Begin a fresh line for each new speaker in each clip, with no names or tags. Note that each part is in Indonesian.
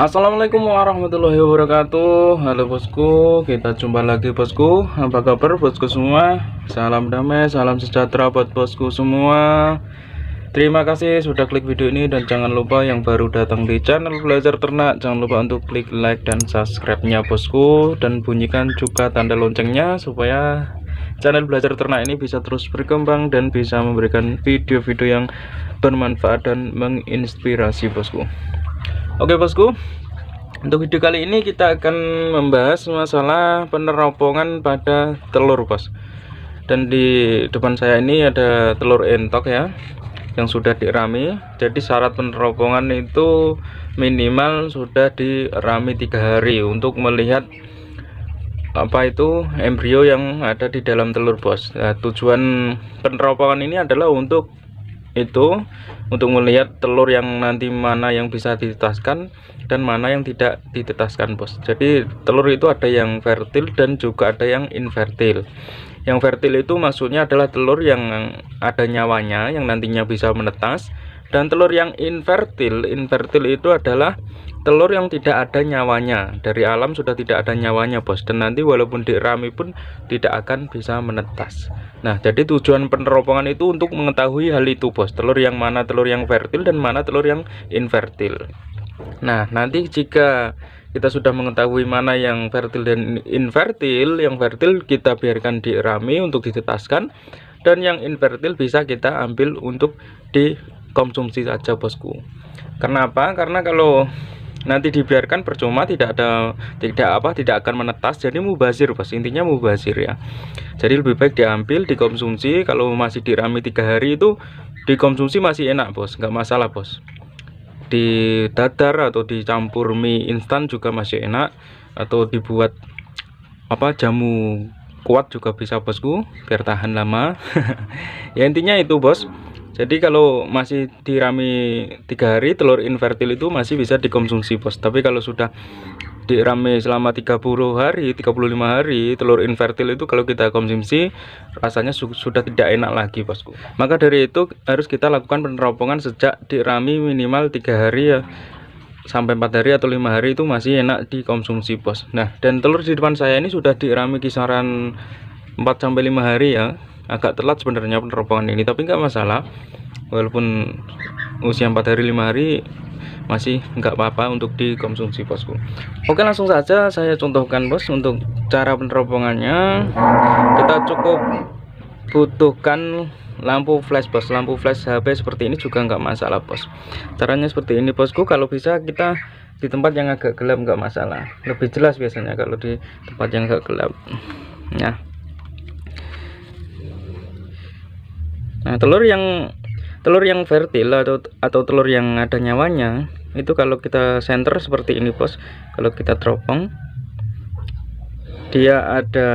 Assalamualaikum warahmatullahi wabarakatuh. Halo bosku, kita jumpa lagi bosku. Apa kabar bosku semua? Salam damai, salam sejahtera buat bosku semua. Terima kasih sudah klik video ini, dan jangan lupa yang baru datang di channel Belajar Ternak, jangan lupa untuk klik like dan subscribe-nya bosku, dan bunyikan juga tanda loncengnya supaya channel Belajar Ternak ini bisa terus berkembang dan bisa memberikan video-video yang bermanfaat dan menginspirasi bosku. Oke bosku, untuk video kali ini kita akan membahas masalah peneropongan pada telur bos. Dan di depan saya ini ada telur entok ya, yang sudah dirami. Jadi syarat peneropongan itu minimal sudah dirami 3 hari untuk melihat apa itu embrio yang ada di dalam telur bos. Nah, tujuan peneropongan ini adalah untuk melihat telur yang nanti mana yang bisa ditetaskan dan mana yang tidak ditetaskan bos. Jadi telur itu ada yang fertil dan juga ada yang infertil. Yang fertil itu maksudnya adalah telur yang ada nyawanya yang nantinya bisa menetas, dan telur yang infertil itu adalah telur yang tidak ada nyawanya, dari alam sudah tidak ada nyawanya bos, dan nanti walaupun dirami pun tidak akan bisa menetas. Nah, jadi tujuan peneropongan itu untuk mengetahui hal itu bos, telur yang mana telur yang fertil dan mana telur yang infertil. Nah, nanti jika kita sudah mengetahui mana yang fertil dan infertil, yang fertil kita biarkan dirami untuk ditetaskan, dan yang infertil bisa kita ambil untuk dikonsumsi saja bosku. Karena apa? Karena kalau nanti dibiarkan percuma, tidak akan menetas, jadi mubazir bos, intinya mubazir ya. Jadi lebih baik diambil dikonsumsi. Kalau masih dirami 3 hari itu dikonsumsi masih enak bos, nggak masalah bos. Di dadar atau dicampur mie instan juga masih enak, atau dibuat jamu kuat juga bisa bosku, biar tahan lama. Ya intinya itu bos. Jadi kalau masih dirami 3 hari, telur infertil itu masih bisa dikonsumsi bos. Tapi kalau sudah dirami selama 30 hari, 35 hari, telur infertil itu kalau kita konsumsi rasanya sudah tidak enak lagi bosku. Maka dari itu harus kita lakukan peneropongan sejak dirami minimal 3 hari ya, sampai 4 hari atau 5 hari itu masih enak dikonsumsi bos. Nah, dan telur di depan saya ini sudah dirami kisaran 4-5 hari ya. Agak telat sebenarnya peneropongan ini, tapi nggak masalah, walaupun usia 4 hari 5 hari masih nggak apa-apa untuk dikonsumsi bosku. Oke, langsung saja saya contohkan bos. Untuk cara peneropongannya, kita cukup butuhkan lampu flash bos, lampu flash HP seperti ini juga nggak masalah bos. Caranya seperti ini bosku, kalau bisa kita di tempat yang agak gelap nggak masalah, lebih jelas biasanya kalau di tempat yang agak gelap. Nah, telur yang fertil atau telur yang ada nyawanya itu kalau kita senter seperti ini bos, kalau kita teropong, dia ada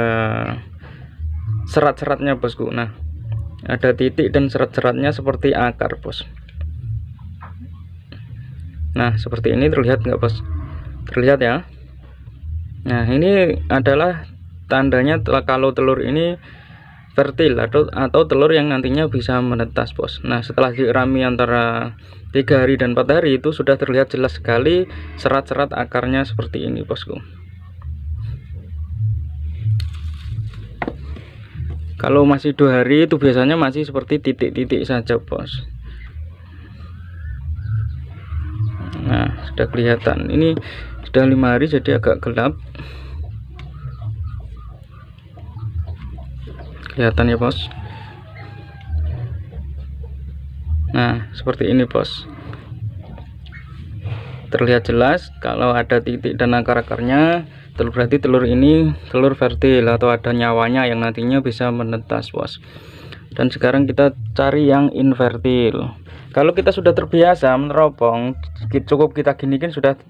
serat-seratnya bosku. Nah, ada titik dan serat-seratnya seperti akar bos. Nah, seperti ini terlihat nggak bos? Terlihat ya. Nah, ini adalah tandanya kalau telur ini fertil atau telur yang nantinya bisa menetas bos. Nah, setelah dirami antara 3 hari dan 4 hari itu sudah terlihat jelas sekali serat-serat akarnya seperti ini bosku. Kalau masih 2 hari itu biasanya masih seperti titik-titik saja bos. Nah, sudah kelihatan, ini sudah 5 hari jadi agak gelap. Kelihatan ya bos. Nah, seperti ini bos, terlihat jelas kalau ada titik dan akar-akarnya, berarti telur ini telur fertil atau ada nyawanya yang nantinya bisa menetas bos. Dan sekarang kita cari yang infertil. Kalau kita sudah terbiasa meneropong, cukup kita ginikan sudah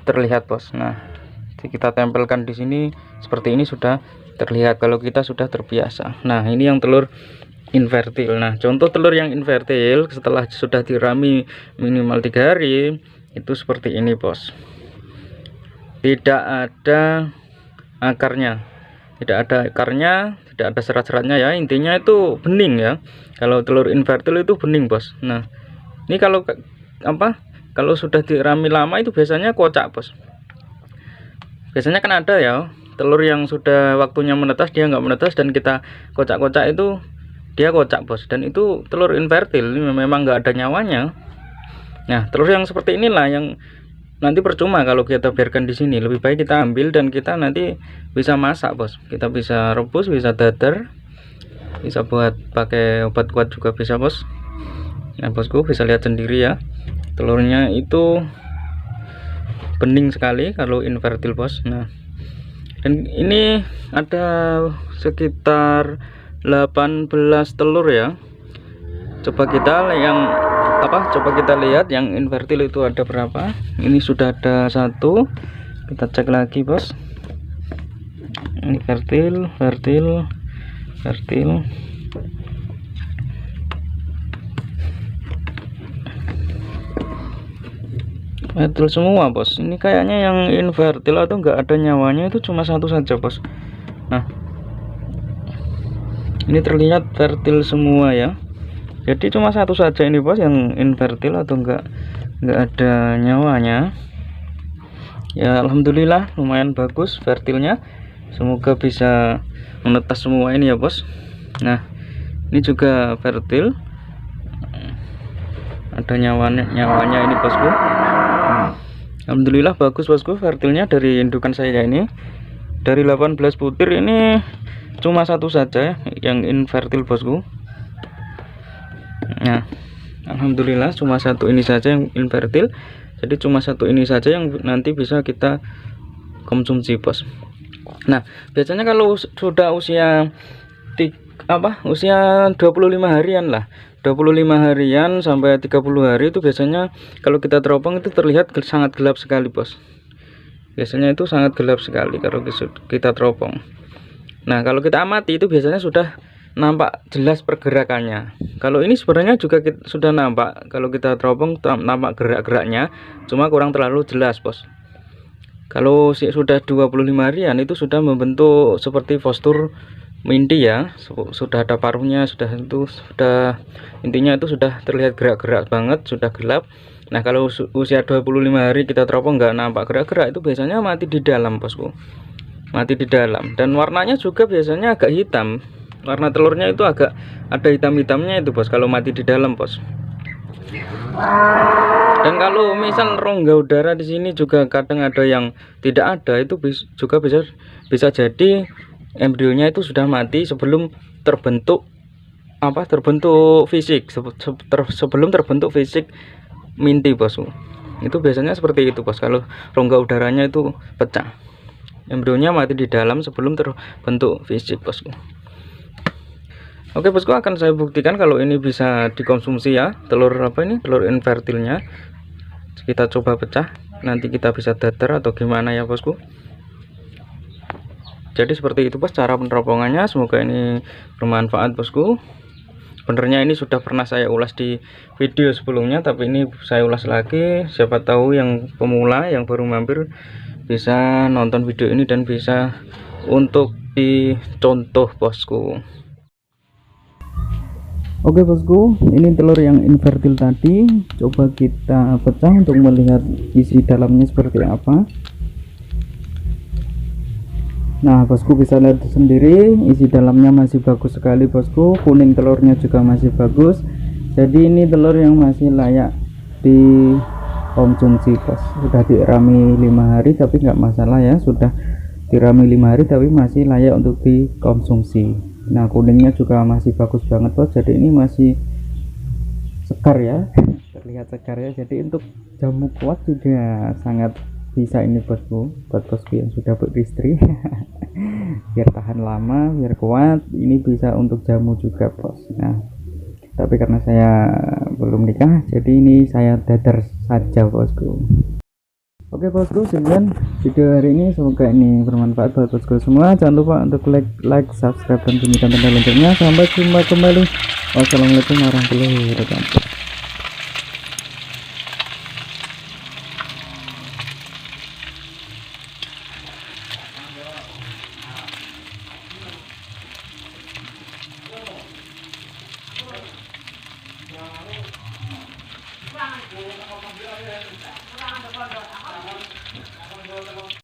terlihat bos. Nah, kita tempelkan di sini seperti ini sudah terlihat kalau kita sudah terbiasa. Nah, ini yang telur infertil. Nah, contoh telur yang infertil setelah sudah dirami minimal 3 hari itu seperti ini bos, tidak ada akarnya, tidak ada serat-seratnya ya, intinya itu bening ya. Kalau telur infertil itu bening bos. Nah, ini kalau Kalau sudah dirami lama itu biasanya kocak bos. Biasanya kan ada ya telur yang sudah waktunya menetas dia nggak menetas, dan kita kocak-kocak itu dia kocak bos, dan itu telur infertil, ini memang nggak ada nyawanya. Nah telur yang seperti inilah yang nanti percuma kalau kita biarkan di sini. Lebih baik kita ambil dan kita nanti bisa masak bos, kita bisa rebus, bisa dadar, bisa buat pakai obat kuat juga bisa bos. Nah bosku bisa lihat sendiri ya, telurnya itu bening sekali kalau infertil bos. Nah dan ini ada sekitar 18 telur ya. Coba kita lihat yang infertil itu ada berapa. Ini sudah ada 1, kita cek lagi bos. Ini fertil. Fertil semua bos. Ini kayaknya yang infertil atau enggak ada nyawanya itu cuma 1 saja bos. Nah ini terlihat fertil semua ya, jadi cuma 1 saja ini bos yang infertil atau enggak ada nyawanya ya. Alhamdulillah lumayan bagus fertilnya, semoga bisa menetas semua ini ya bos. Nah ini juga fertil, ada nyawanya ini bosku. Alhamdulillah bagus bosku fertilnya dari indukan saya ini. Dari 18 butir ini cuma 1 saja yang infertil bosku. Nah alhamdulillah cuma 1 ini saja yang infertil, jadi cuma 1 ini saja yang nanti bisa kita konsumsi bos. Nah biasanya kalau sudah usia 25 harian lah, 25 harian sampai 30 hari itu biasanya kalau kita teropong itu terlihat sangat gelap sekali bos. Biasanya itu sangat gelap sekali kalau kita teropong. Nah kalau kita amati itu biasanya sudah nampak jelas pergerakannya. Kalau ini sebenarnya juga sudah nampak, kalau kita teropong nampak gerak-geraknya, cuma kurang terlalu jelas bos. Kalau sudah 25 harian itu sudah membentuk seperti postur minti ya, sudah ada paruhnya, sudah intinya itu sudah terlihat gerak-gerak banget, sudah gelap. Nah kalau usia 25 hari kita teropong nggak nampak gerak-gerak, itu biasanya mati di dalam bosku, mati di dalam. Dan warnanya juga biasanya agak hitam, warna telurnya itu agak ada hitam-hitamnya itu bos kalau mati di dalam bos. Dan kalau misal rongga udara di sini juga kadang ada yang tidak ada, itu juga bisa jadi embrionya itu sudah mati sebelum terbentuk fisik, sebelum terbentuk fisik minti bosku. Itu biasanya seperti itu bos, kalau rongga udaranya itu pecah, embrionya mati di dalam sebelum terbentuk fisik bosku. Oke bosku, akan saya buktikan kalau ini bisa dikonsumsi ya, telur telur infertilnya. Kita coba pecah, nanti kita bisa dadar atau gimana ya bosku. Jadi seperti itu bos cara peneropongannya, semoga ini bermanfaat bosku. Sebenarnya ini sudah pernah saya ulas di video sebelumnya, tapi ini saya ulas lagi, siapa tahu yang pemula yang baru mampir bisa nonton video ini dan bisa untuk dicontoh bosku. Oke bosku, ini telur yang infertil tadi, coba kita pecah untuk melihat isi dalamnya seperti apa. Nah bosku bisa lihat sendiri, isi dalamnya masih bagus sekali bosku, kuning telurnya juga masih bagus. Jadi ini telur yang masih layak dikonsumsi bos. Sudah dirami 5 hari tapi nggak masalah ya, sudah dirami 5 hari tapi masih layak untuk dikonsumsi. Nah kuningnya juga masih bagus banget bos, jadi ini masih segar ya, terlihat segar ya. Jadi untuk jamu kuat juga sangat bisa ini bosku, buat bosku yang sudah beristri biar tahan lama, biar kuat, ini bisa untuk jamu juga bos. Nah tapi karena saya belum nikah, jadi ini saya dadar saja bosku. Oke bosku, sekian video hari ini, semoga ini bermanfaat buat bosku semua. Jangan lupa untuk like, subscribe dan bunyikan tanda loncengnya. Sampai jumpa kembali. Wassalamualaikum warahmatullahi wabarakatuh.